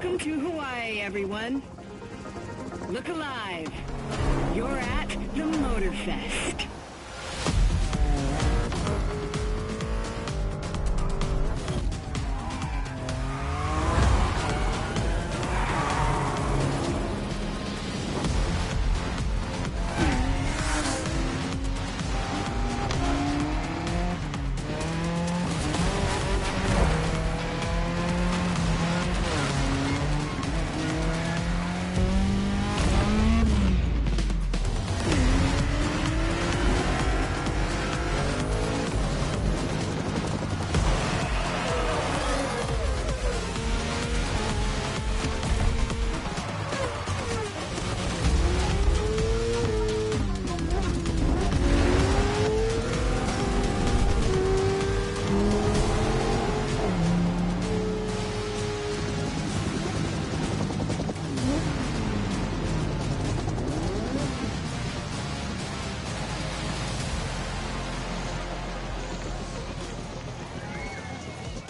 Welcome to Hawaii, everyone. Look alive. You're at the Motorfest.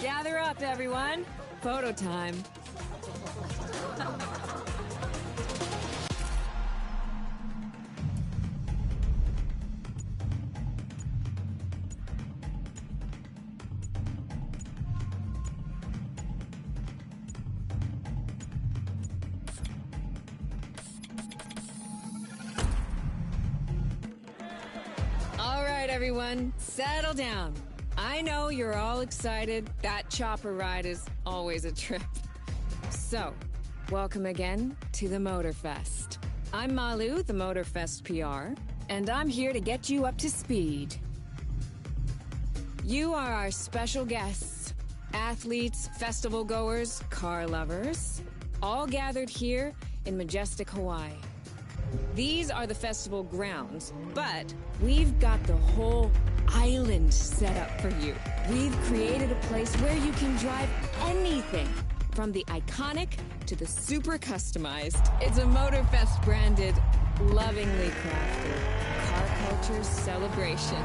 Gather up, everyone. Photo time. All right, everyone, settle down. I know you're all excited. That chopper ride is always a trip. So, welcome again to the Motorfest. I'm Malu, the Motorfest PR, and I'm here to get you up to speed. You are our special guests, athletes, festival goers, car lovers, all gathered here in majestic Hawaii. These are the festival grounds, but we've got the whole island set up for you. We've created a place where you can drive anything, from the iconic to the super customized. It's a Motorfest branded, lovingly crafted car culture celebration.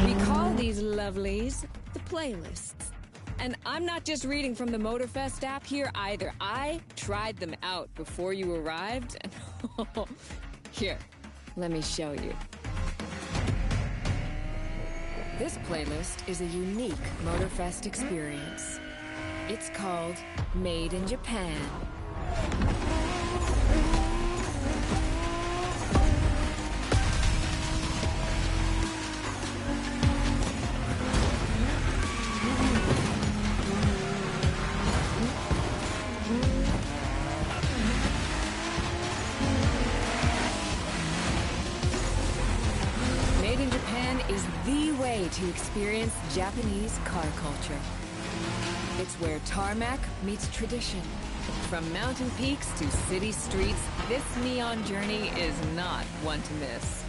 We call these lovelies the playlists. And I'm not just reading from the Motorfest app here either. I tried them out before you arrived. And here, let me show you. This playlist is a unique Motorfest experience. It's called Made in Japan. Is the way to experience Japanese car culture. It's where tarmac meets tradition. From mountain peaks to city streets, this neon journey is not one to miss.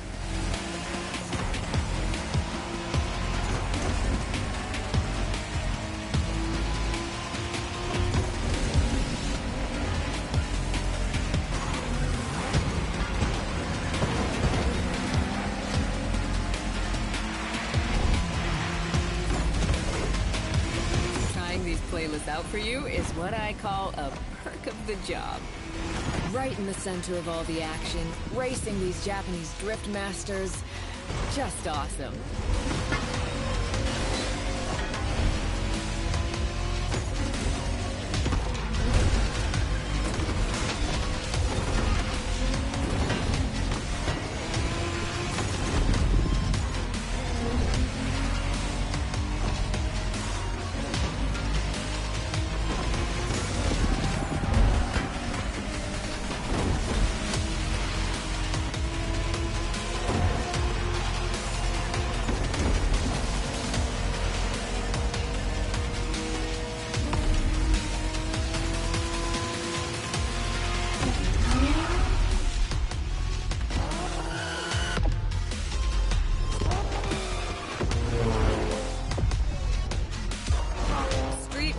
Playlist out for you is what I call a perk of the job. Right in the center of all the action, racing these Japanese drift masters, just awesome.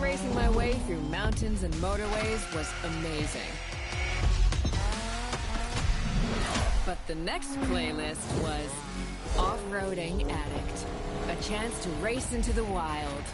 Racing my way through mountains and motorways was amazing. But the next playlist was Off-Roading Addict, a chance to race into the wild.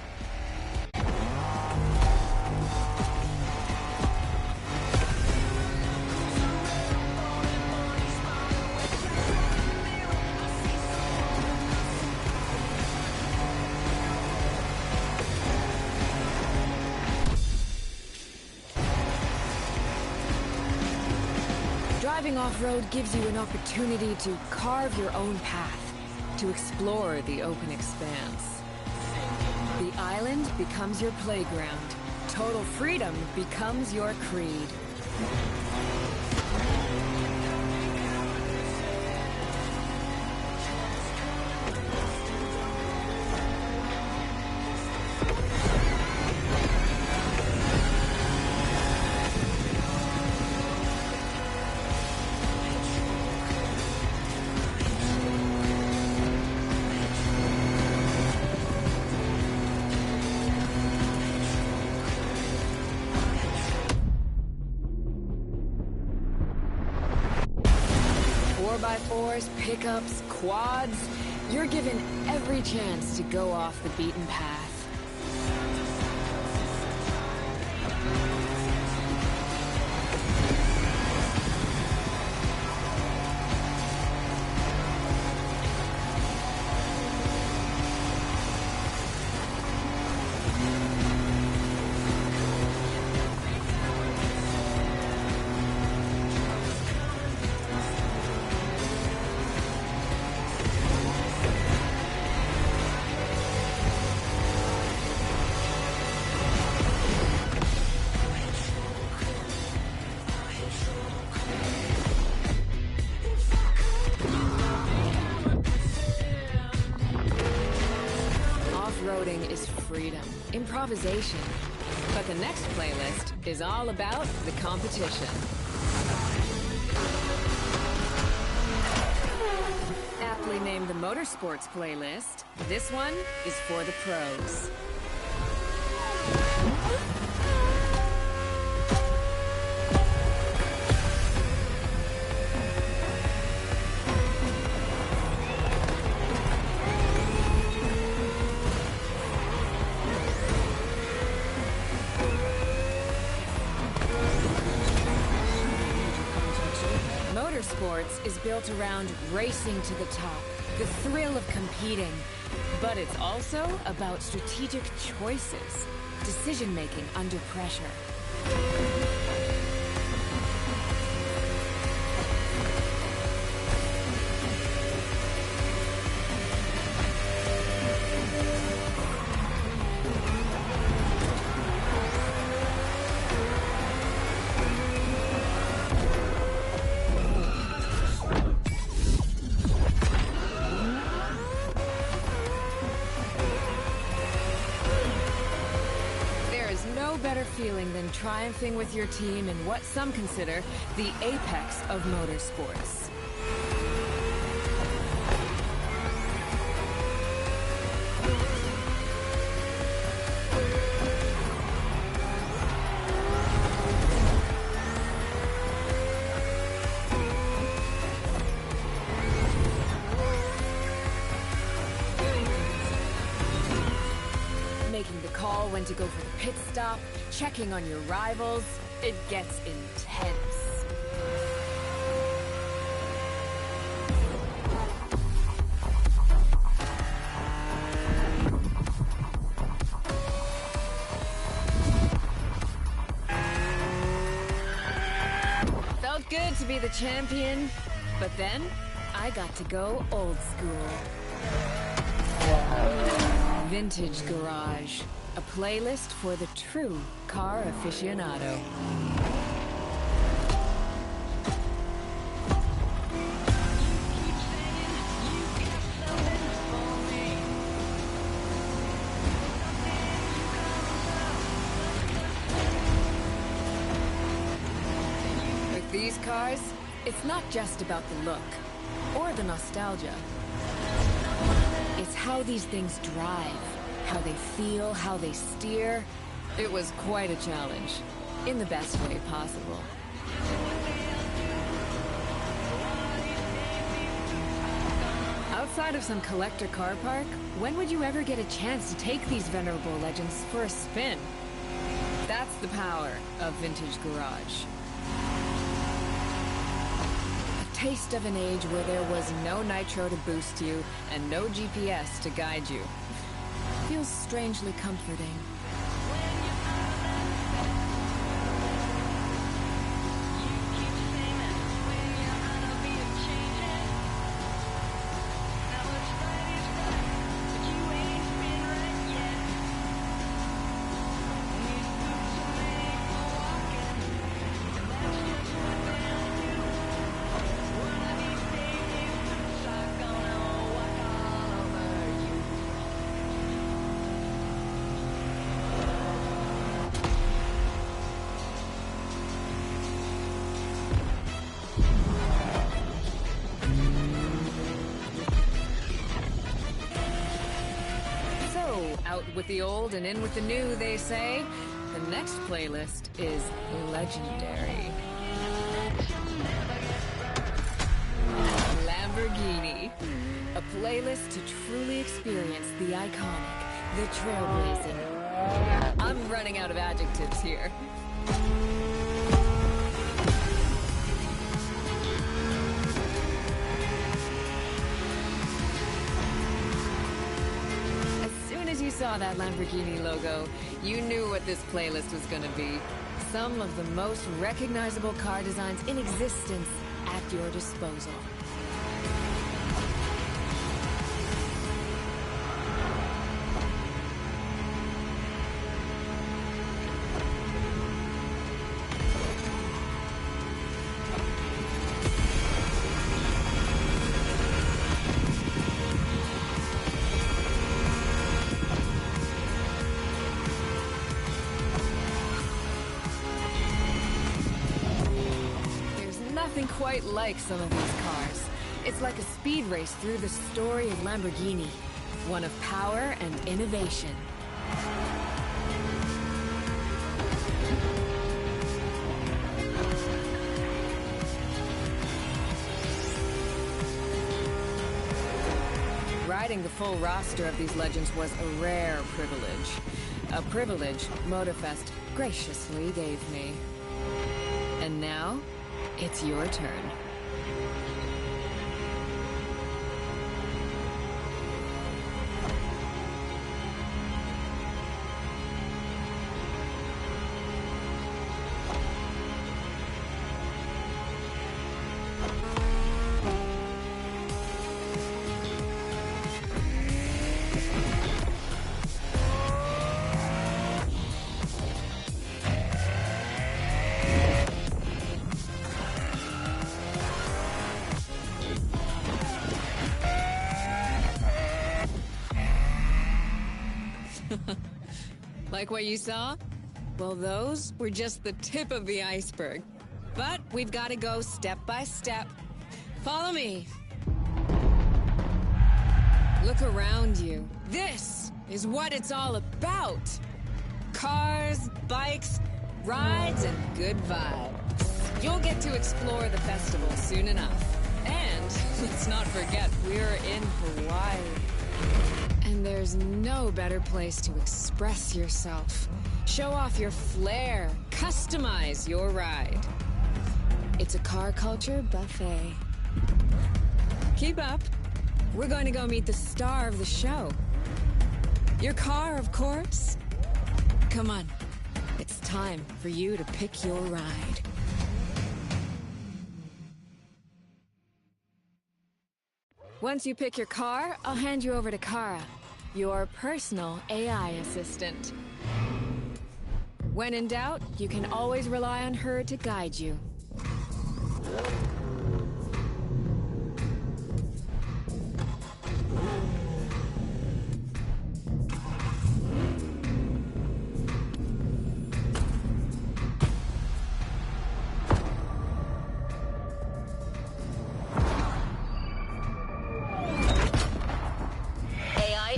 Driving off-road gives you an opportunity to carve your own path, to explore the open expanse. The island becomes your playground. Total freedom becomes your creed. 4x4s, pickups, quads. You're given every chance to go off the beaten path. Off-roading is freedom, improvisation. But the next playlist is all about the competition. Aptly named the Motorsports playlist, this one is for the pros. Motorsports is built around racing to the top, the thrill of competing. But it's also about strategic choices, decision-making under pressure. No better feeling than triumphing with your team in what some consider the apex of motorsports. Making the call when to go for the pit stop, checking on your rivals, it gets intense. Felt good to be the champion, but then I got to go old school. Vintage Garage, a playlist for the true car aficionado. With these cars, it's not just about the look or the nostalgia. It's how these things drive, how they feel, how they steer. It was quite a challenge, in the best way possible. Outside of some collector car park, when would you ever get a chance to take these venerable legends for a spin? That's the power of Vintage Garage. Taste of an age where there was no nitro to boost you and no GPS to guide you. Feels strangely comforting. with the old and in with the new, they say. The next playlist is legendary. Lamborghini. A playlist to truly experience the iconic, the trailblazing. I'm running out of adjectives here. As you saw that Lamborghini logo, you knew what this playlist was gonna be. Some of the most recognizable car designs in existence at your disposal. Nothing quite like some of these cars. It's like a speed race through the story of Lamborghini, one of power and innovation. Riding the full roster of these legends was a rare privilege. A privilege Motorfest graciously gave me. And now, it's your turn. Like what you saw? Well, those were just the tip of the iceberg. But we've got to go step by step. Follow me. Look around you. This is what it's all about. Cars, bikes, rides, and good vibes. You'll get to explore the festival soon enough. And let's not forget, we're in Hawaii. And there's no better place to express yourself. Show off your flair. Customize your ride. It's a car culture buffet. Keep up. We're going to go meet the star of the show. Your car, of course. Come on. It's time for you to pick your ride. Once you pick your car, I'll hand you over to Kara, your personal AI assistant. When in doubt, you can always rely on her to guide you.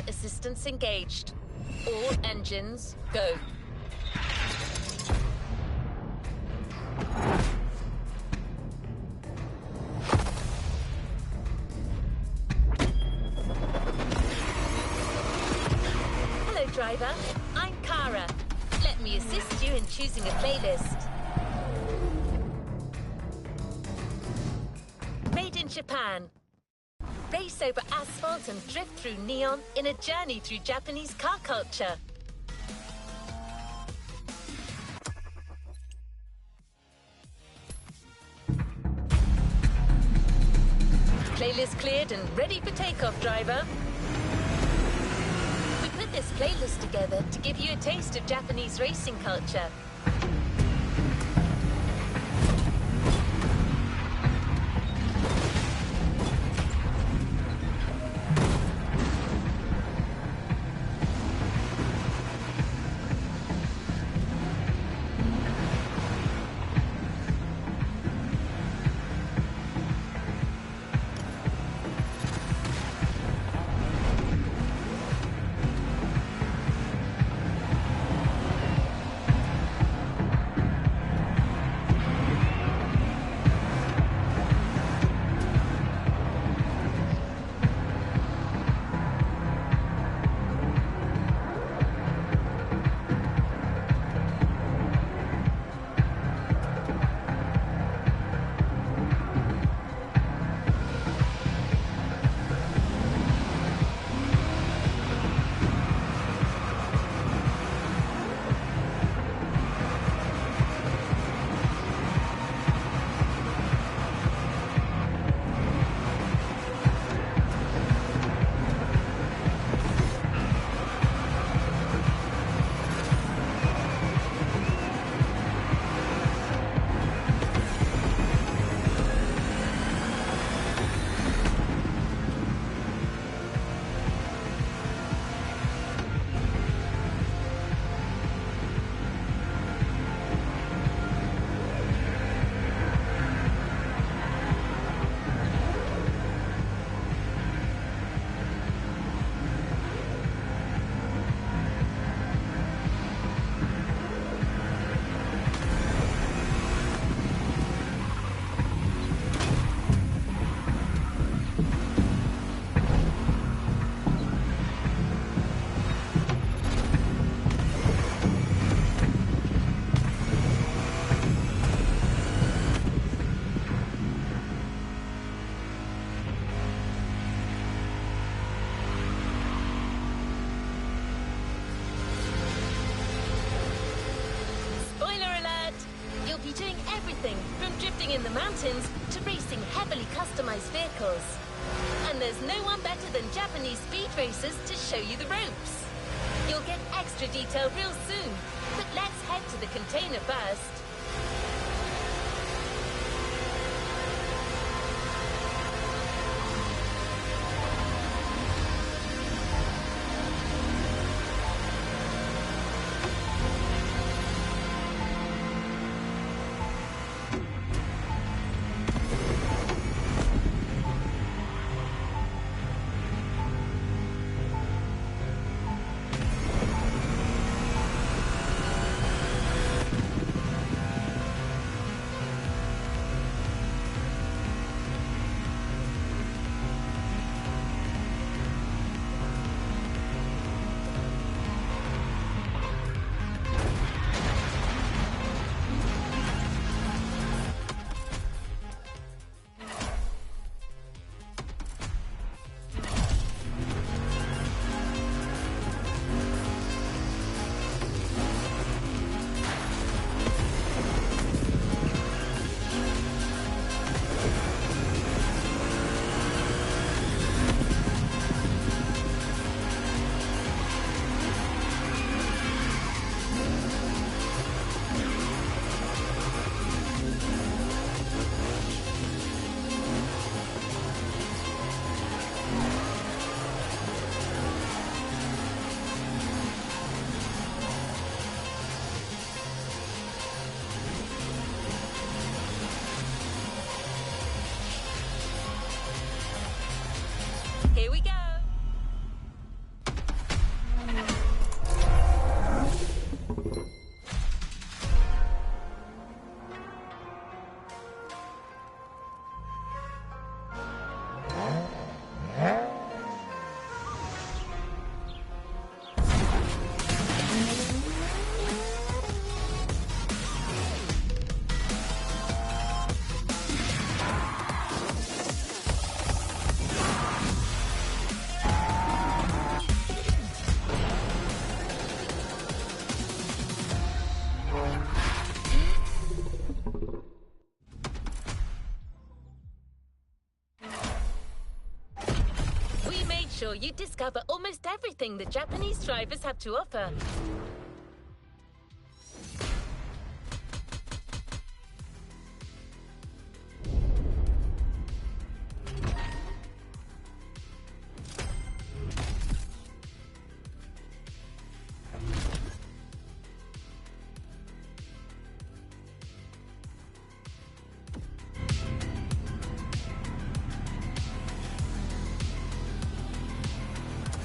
Assistance engaged. All engines, go. Hello, driver. I'm Kara. Let me assist you in choosing a playlist. Made in Japan. Race over asphalt and drift through neon in a journey through Japanese car culture. Playlist cleared and ready for takeoff, driver. We put this playlist together to give you a taste of Japanese racing culture. be doing everything from drifting in the mountains to racing heavily customized vehicles. And there's no one better than Japanese speed racers to show you the ropes. You'll get extra detail real soon, but let's head to the container first. Here we go. Sure you discover almost everything the Japanese drivers have to offer.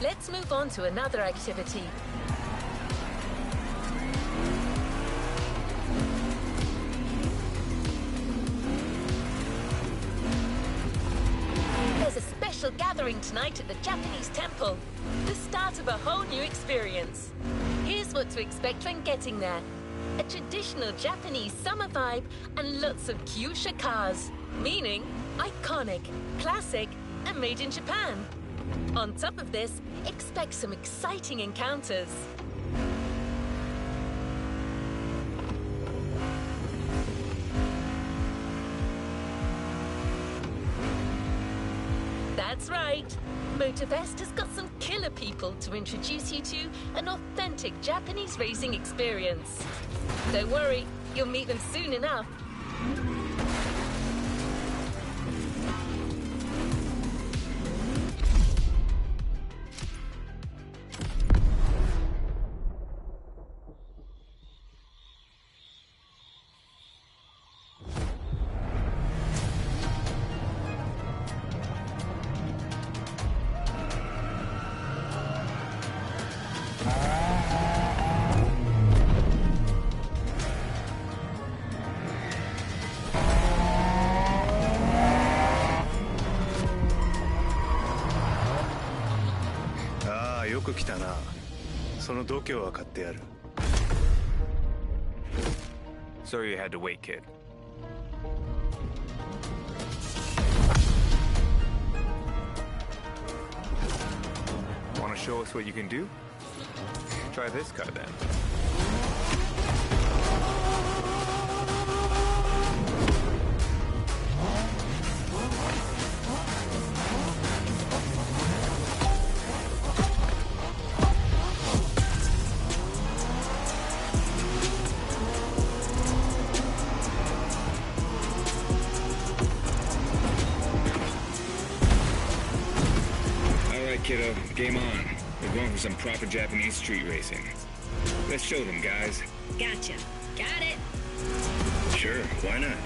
Let's move on to another activity. There's a special gathering tonight at the Japanese temple. The start of a whole new experience. Here's what to expect when getting there. A traditional Japanese summer vibe and lots of kyusha cars. Meaning iconic, classic, and made in Japan. On top of this, expect some exciting encounters. That's right. Motorfest has got some killer people to introduce you to an authentic Japanese racing experience. Don't worry, you'll meet them soon enough. So you had to wait, kid. Want to show us what you can do? Try this car then. Game on. We're going for some proper Japanese street racing. Let's show them, guys. Gotcha. Got it. Sure, why not?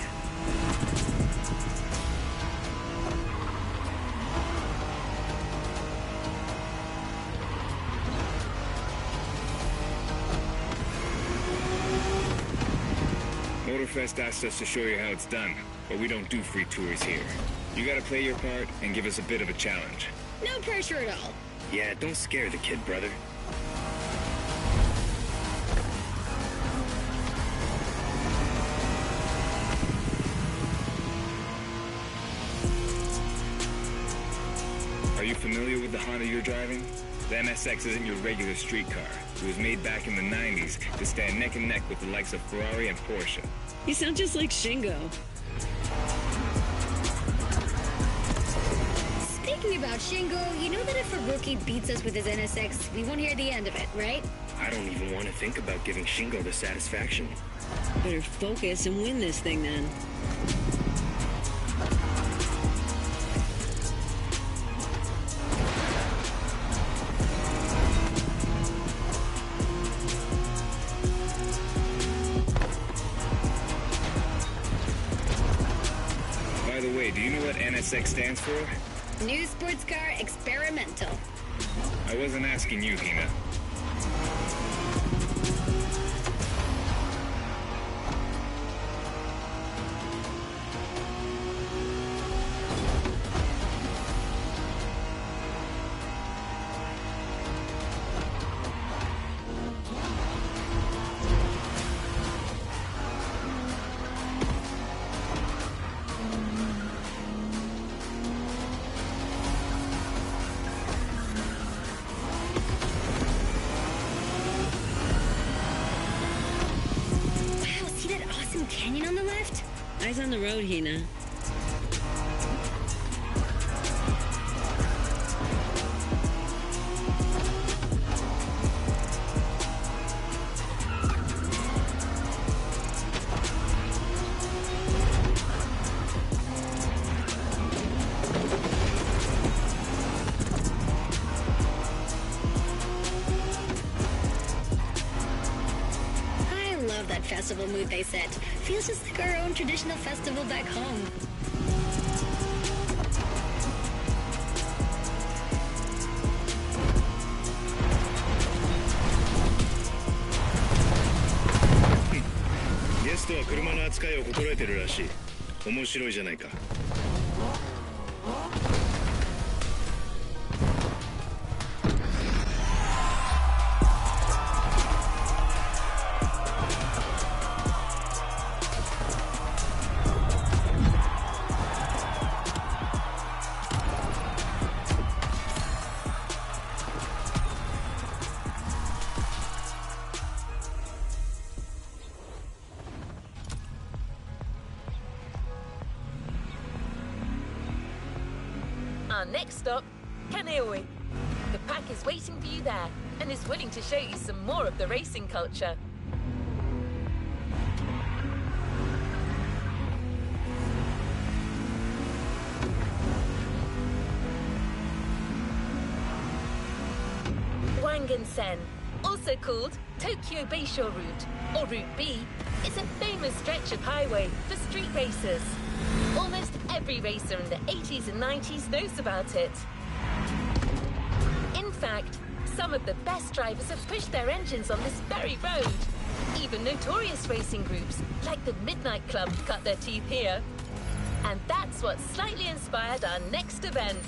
Motorfest asked us to show you how it's done, but we don't do free tours here. You gotta play your part and give us a bit of a challenge. No pressure at all. Yeah, don't scare the kid, brother. Are you familiar with the Honda you're driving? The NSX isn't your regular street car. It was made back in the 90s to stand neck and neck with the likes of Ferrari and Porsche. You sound just like Shingo. Speaking about Shingo, you know that if a rookie beats us with his NSX, we won't hear the end of it, right? I don't even want to think about giving Shingo the satisfaction. Better focus and win this thing then. By the way, do you know what NSX stands for? New sports car experimental. I wasn't asking you, Hina. Canyon on the left? Eyes on the road, Hina. That festival mood they set. Feels just like our own traditional festival back home. Guest は車の扱いを心得てるらしい。面白いじゃないか。Our next stop, Kaneohe. The pack is waiting for you there and is willing to show you some more of the racing culture. Wangan-sen, also called Tokyo Bayshore Route, or Route B, is a famous stretch of highway for street racers. Almost every racer in the 80s and 90s knows about it. In fact, some of the best drivers have pushed their engines on this very road. Even notorious racing groups, like the Midnight Club, cut their teeth here. And that's what slightly inspired our next event.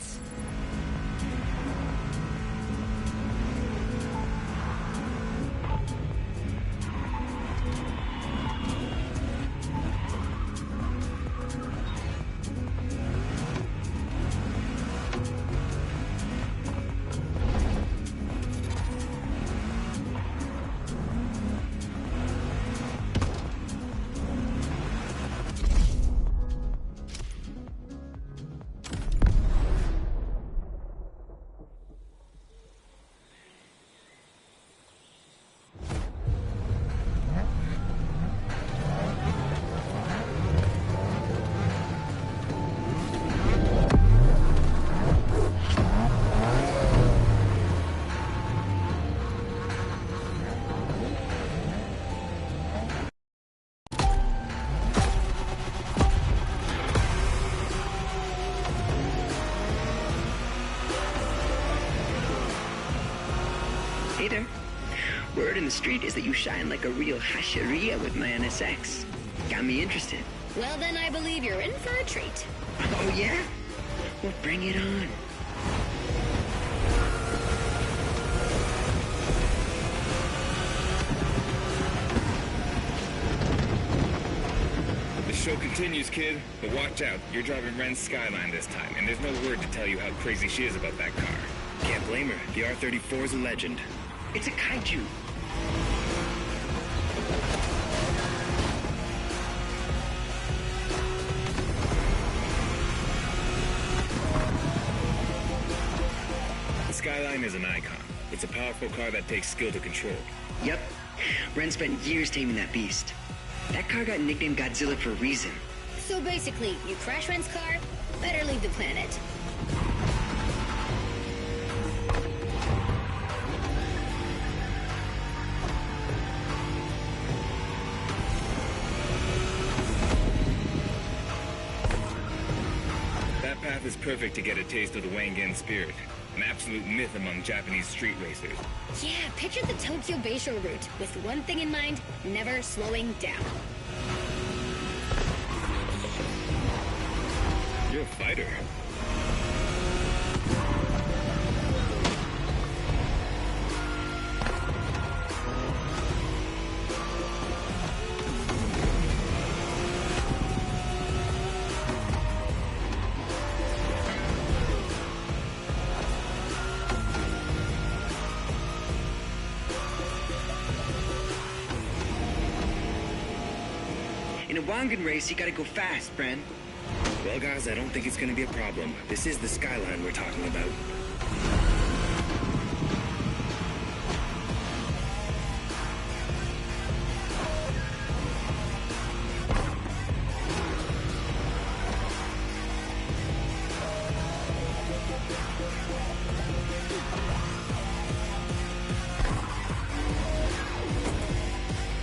the street is that you shine like a real hasheria with my NSX. Got me interested. Well, then I believe you're in for a treat. Oh, yeah? Well, bring it on. The show continues, kid, but watch out. You're driving Ren's Skyline this time, and there's no word to tell you how crazy she is about that car. Can't blame her. The R-34 is a legend. It's a kaiju. The Skyline is an icon. It's a powerful car that takes skill to control. Yep. Ren spent years taming that beast. That car got nicknamed Godzilla for a reason. So basically, you crash Ren's car, better leave the planet. That path is perfect to get a taste of the Wangen spirit. An absolute myth among Japanese street racers. Yeah, picture the Tokyo Bayshore route, with one thing in mind, never slowing down. You're a fighter. In a Wangen race, you gotta go fast, Bren. Well, guys, I don't think it's gonna be a problem. This is the Skyline we're talking about.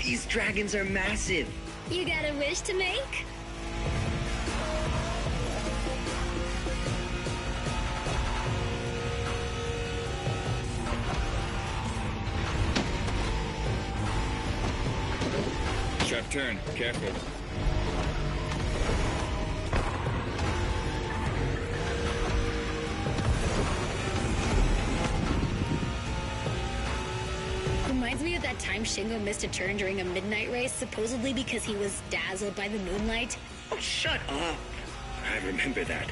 These dragons are massive. You got a wish to make? Sharp turn. Careful. Reminds me of that time Shingo missed a turn during a midnight race, supposedly because he was dazzled by the moonlight. Oh, shut up. I remember that.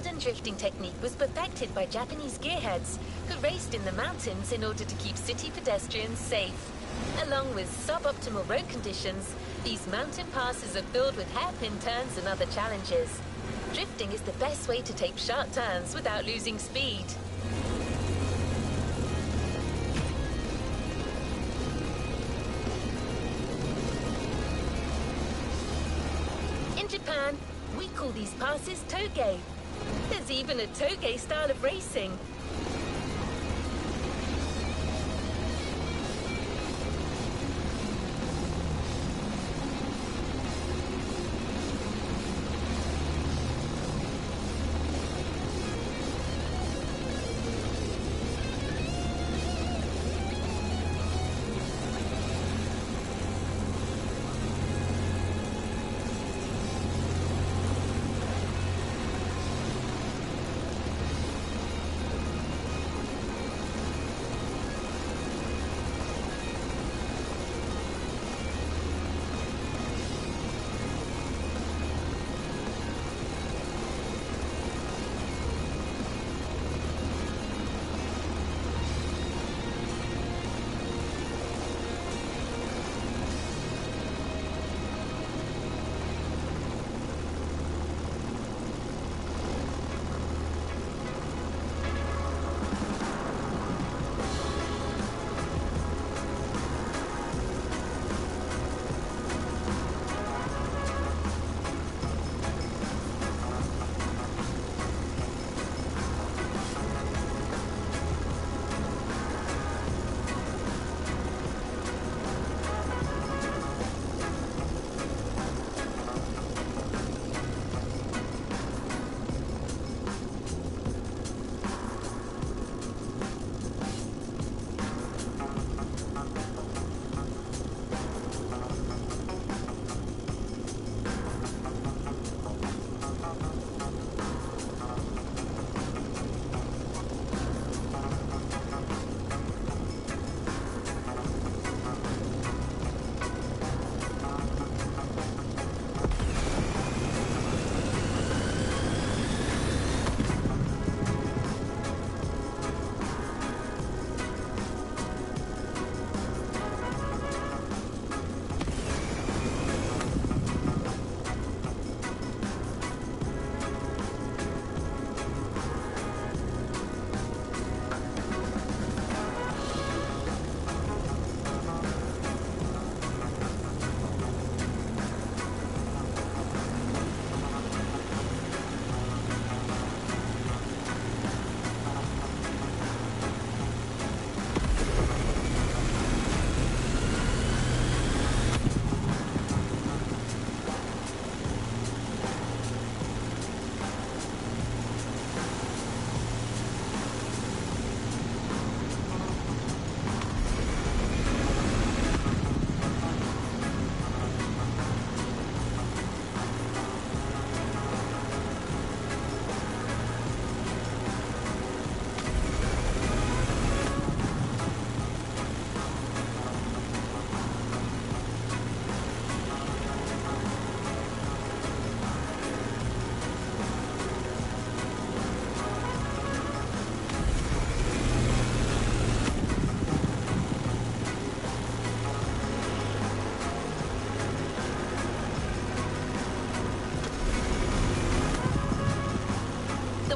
modern drifting technique was perfected by Japanese gearheads who raced in the mountains in order to keep city pedestrians safe. Along with suboptimal road conditions, these mountain passes are filled with hairpin turns and other challenges. Drifting is the best way to take sharp turns without losing speed. In Japan, we call these passes toge. There's even a toge style of racing.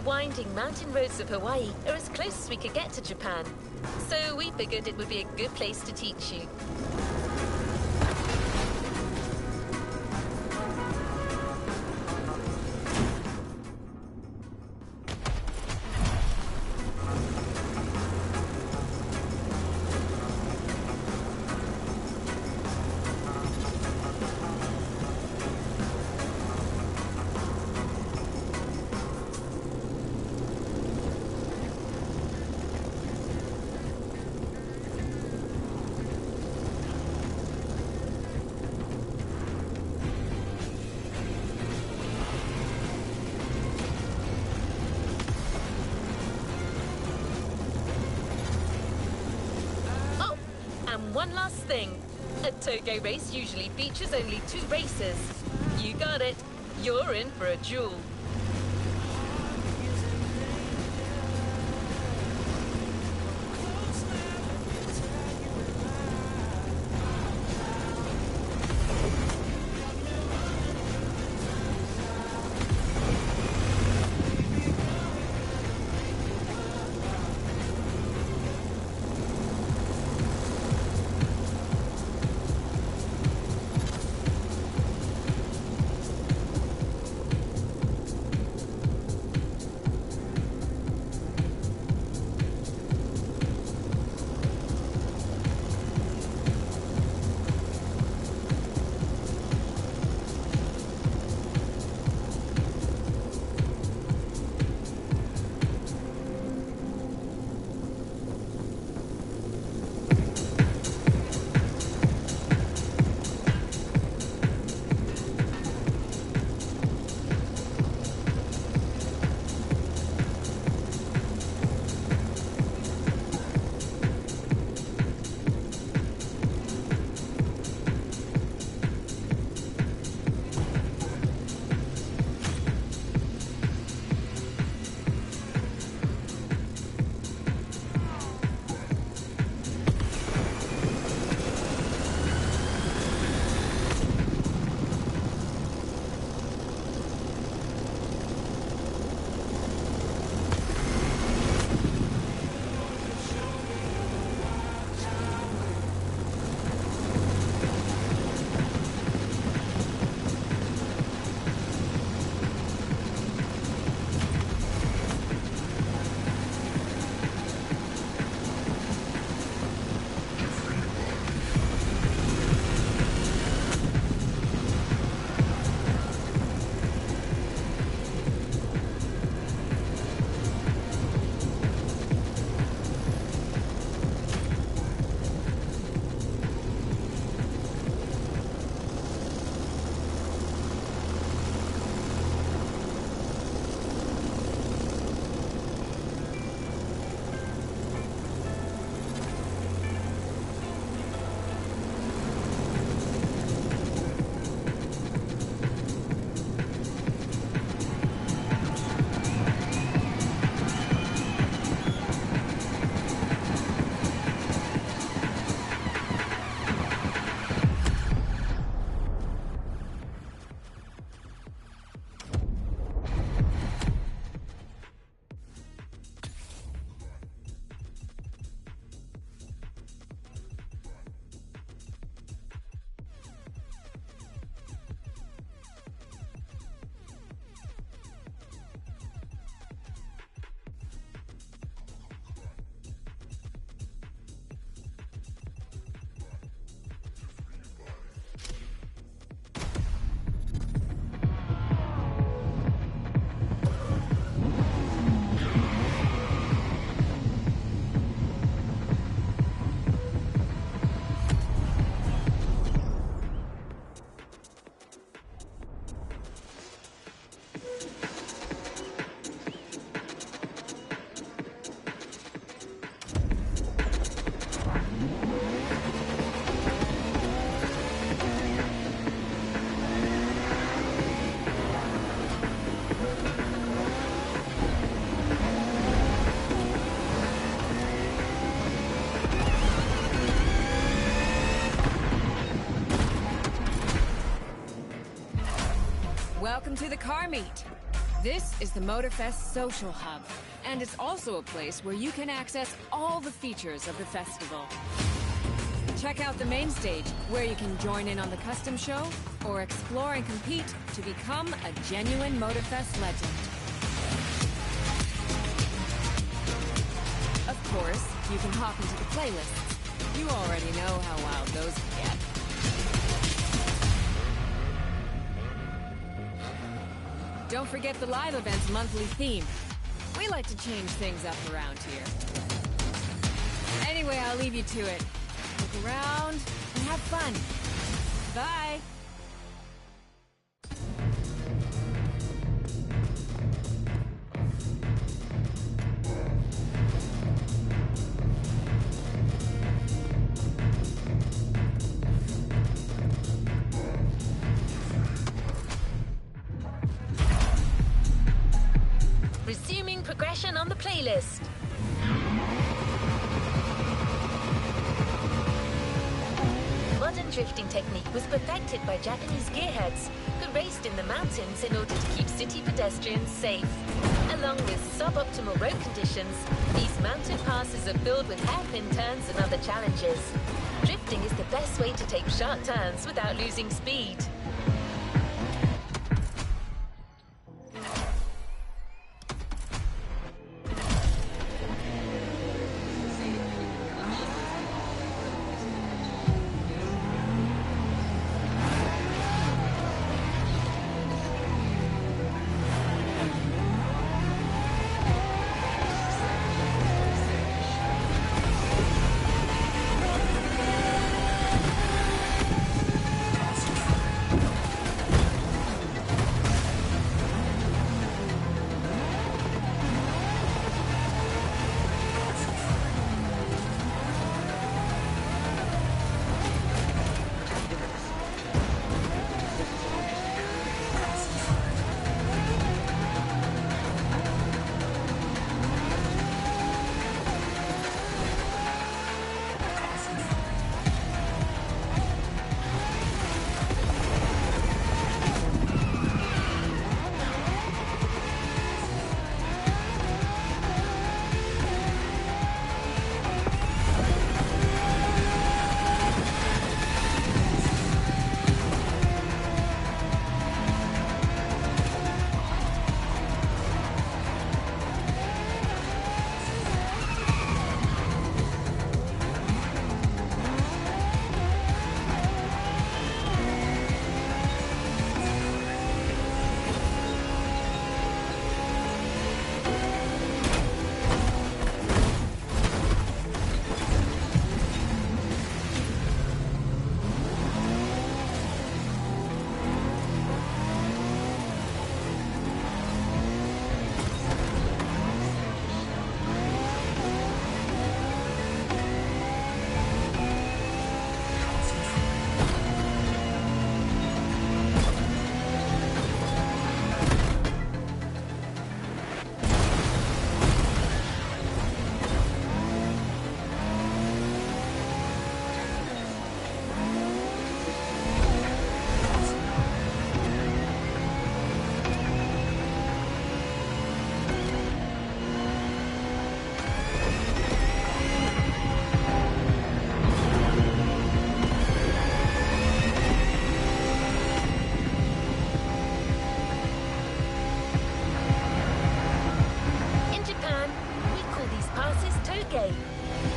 Winding mountain roads of Hawaii are as close as we could get to Japan, so we figured it would be a good place to teach you. One last thing. A toge race usually features only 2 racers. You got it. You're in for a duel. Welcome to the car meet. This is the Motorfest Social Hub, and it's also a place where you can access all the features of the festival. Check out the main stage, where you can join in on the custom show, or explore and compete to become a genuine Motorfest legend. Of course, you can hop into the playlists. You already know how wild those can get. Don't forget the live event's monthly theme. We like to change things up around here. Anyway, I'll leave you to it. Look around and have fun. Bye! Resuming progression on the playlist. Modern drifting technique was perfected by Japanese gearheads who raced in the mountains in order to keep city pedestrians safe. Along with suboptimal road conditions, these mountain passes are filled with hairpin turns and other challenges. Drifting is the best way to take sharp turns without losing speed.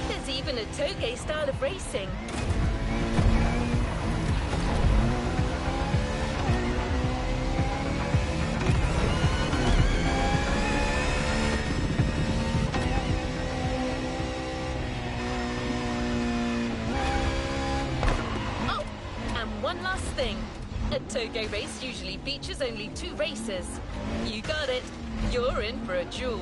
There's even a toge style of racing. Oh, and one last thing. A toge race usually features only 2 racers. You got it. You're in for a duel.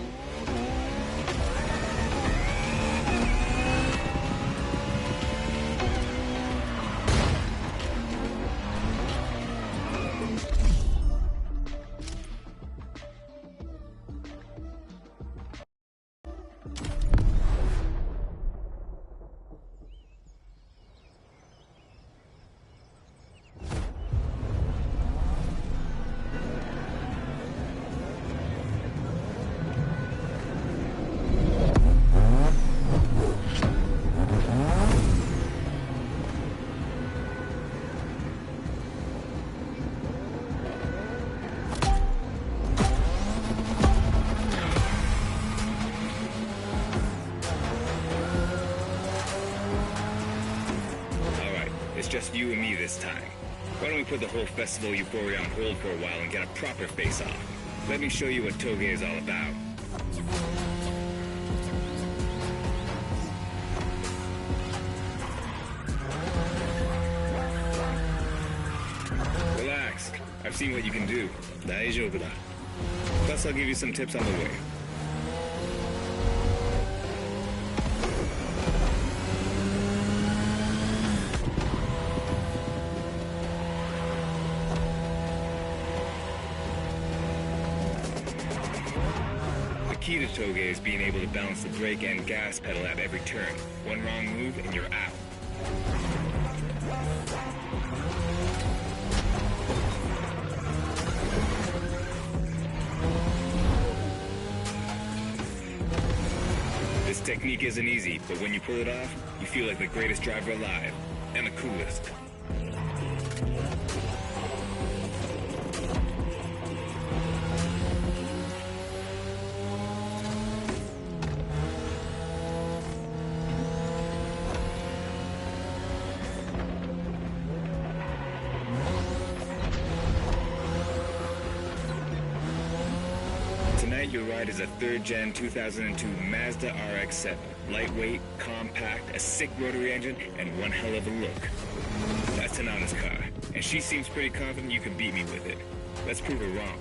It's just you and me this time. Why don't we put the whole festival euphoria on hold for a while and get a proper face-off? Let me show you what Toge is all about. Relax. I've seen what you can do. 大丈夫だ. Plus, I'll give you some tips on the way. The key to Toge is being able to balance the brake and gas pedal at every turn. One wrong move and you're out. This technique isn't easy, but when you pull it off, you feel like the greatest driver alive, and the coolest. Tonight, your ride is a 3rd Gen 2002 Mazda RX-7. Lightweight, compact, a sick rotary engine, and one hell of a look. That's Tanana's car, and she seems pretty confident you can beat me with it. Let's prove her wrong.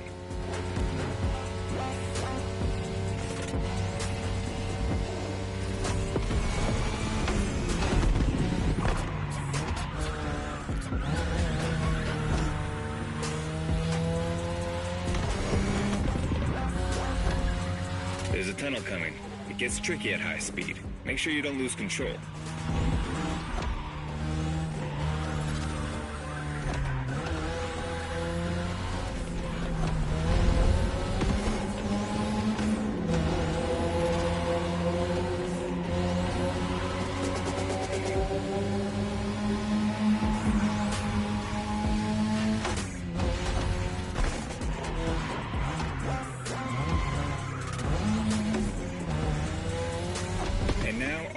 There's a tunnel coming. It gets tricky at high speed. Make sure you don't lose control.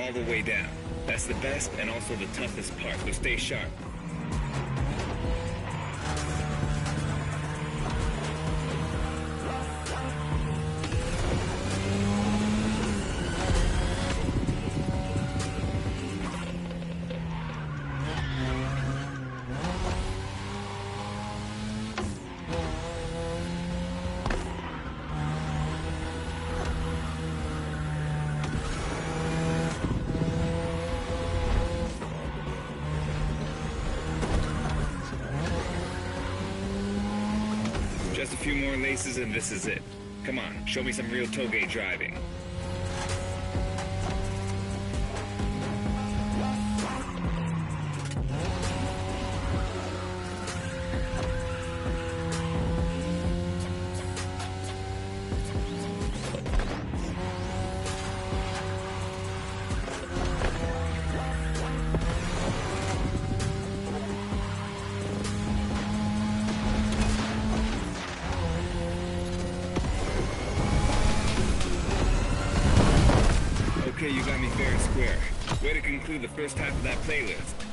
All the way down. That's the best and also the toughest part, so stay sharp. Just a few more laces and this is it. Come on, show me some real Toge driving. Okay, you got me fair and square. Way to conclude the first half of that playlist.